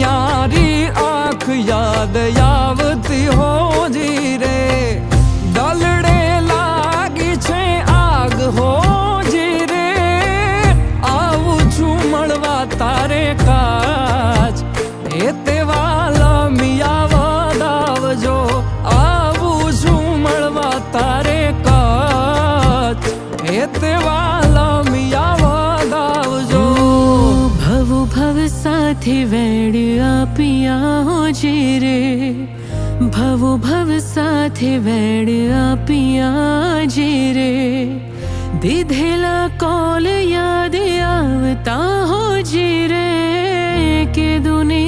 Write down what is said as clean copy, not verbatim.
यारी आँख याद आवती हो जी रे दलड़े लागी छे आग हो जी रे आवू छू मळवा तारे काज ए तेवाला मिया वदावजो आवू छू मळवा तारे काज ए तेवाला मिया वदावजो भव भव साथी वेड़ आपिया हो जी रे भव भव साथी वेड़ आपिया जी रे दीधेला कॉल याद आवता हो जी रे के दुनी